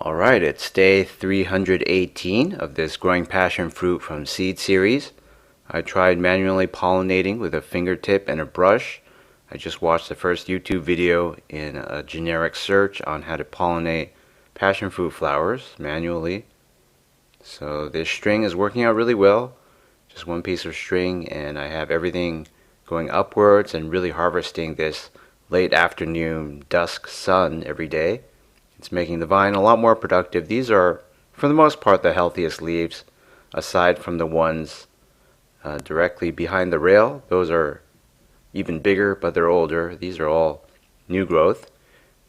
Alright, it's day 318 of this growing passion fruit from seed series. I tried manually pollinating with a fingertip and a brush. I just watched the first YouTube video in a generic search on how to pollinate passion fruit flowers manually. So this string is working out really well. Just one piece of string, and I have everything going upwards and really harvesting this late afternoon dusk sun every day. It's making the vine a lot more productive. These are, for the most part, the healthiest leaves, aside from the ones directly behind the rail. Those are even bigger, but they're older. These are all new growth.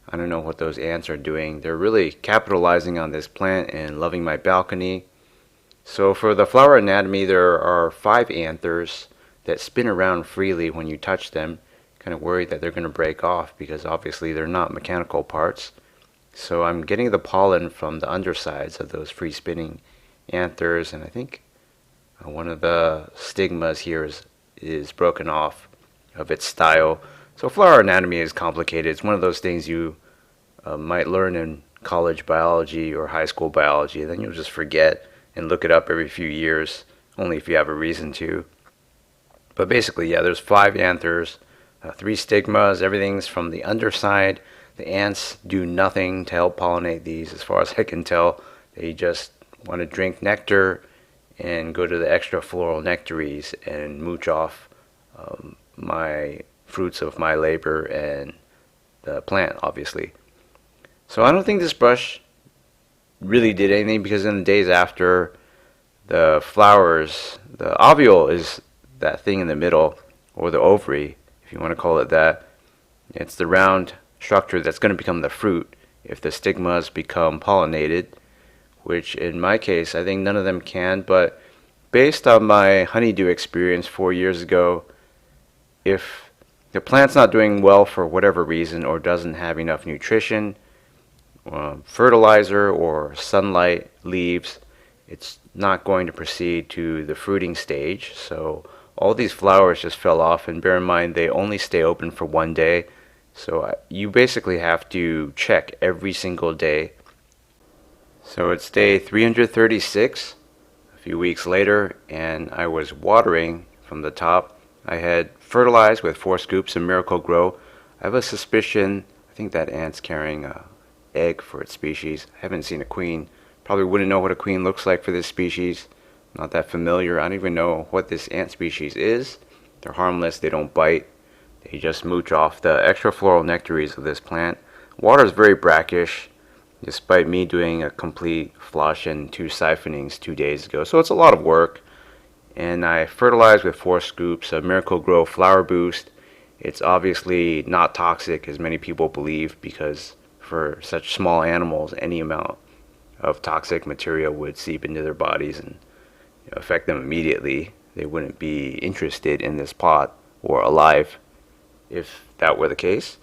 I don't know what those ants are doing. They're really capitalizing on this plant and loving my balcony. So for the flower anatomy, there are 5 anthers that spin around freely when you touch them. Kind of worried that they're going to break off because obviously they're not mechanical parts. So I'm getting the pollen from the undersides of those free spinning anthers, and I think one of the stigmas here is broken off of its style. So flower anatomy is complicated. It's one of those things you might learn in college biology or high school biology, and then you'll just forget and look it up every few years, only if you have a reason to. But basically, yeah, there's 5 anthers, 3 stigmas. Everything's from the underside. The ants do nothing to help pollinate these, as far as I can tell. They just want to drink nectar and go to the extra floral nectaries and mooch off my fruits of my labor and the plant, obviously. So I don't think this brush really did anything, because in the days after, the flowers, the ovule is that thing in the middle, or the ovary, if you want to call it that. It's the round structure that's going to become the fruit if the stigmas become pollinated, which in my case I think none of them can. But based on my honeydew experience 4 years ago, if the plant's not doing well for whatever reason or doesn't have enough nutrition, fertilizer or sunlight leaves, it's not going to proceed to the fruiting stage. So all these flowers just fell off, and bear in mind they only stay open for 1 day. So you basically have to check every single day. So it's day 336, a few weeks later, and I was watering from the top. I had fertilized with 4 scoops of Miracle-Gro. I have a suspicion, I think that ant's carrying an egg for its species. I haven't seen a queen. Probably wouldn't know what a queen looks like for this species. Not that familiar. I don't even know what this ant species is. They're harmless, they don't bite. They just mooch off the extra floral nectaries of this plant. Water is very brackish, despite me doing a complete flush and 2 siphonings 2 days ago. So it's a lot of work. And I fertilized with 4 scoops of Miracle-Gro Flower Boost. It's obviously not toxic, as many people believe, because for such small animals, any amount of toxic material would seep into their bodies and affect them immediately. They wouldn't be interested in this pot or alive if that were the case.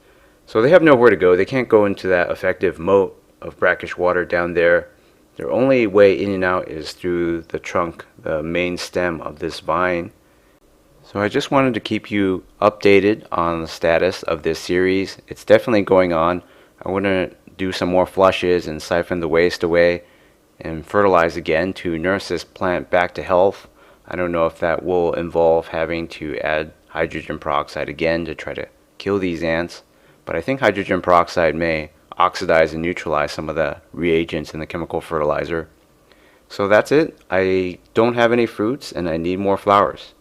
So they have nowhere to go. They can't go into that effective moat of brackish water down there. Their only way in and out is through the trunk, the main stem of this vine. So I just wanted to keep you updated on the status of this series. It's definitely going on. I want to do some more flushes and siphon the waste away and fertilize again to nurse this plant back to health. I don't know if that will involve having to add hydrogen peroxide again to try to kill these ants, but I think hydrogen peroxide may oxidize and neutralize some of the reagents in the chemical fertilizer. So that's it. I don't have any fruits and I need more flowers.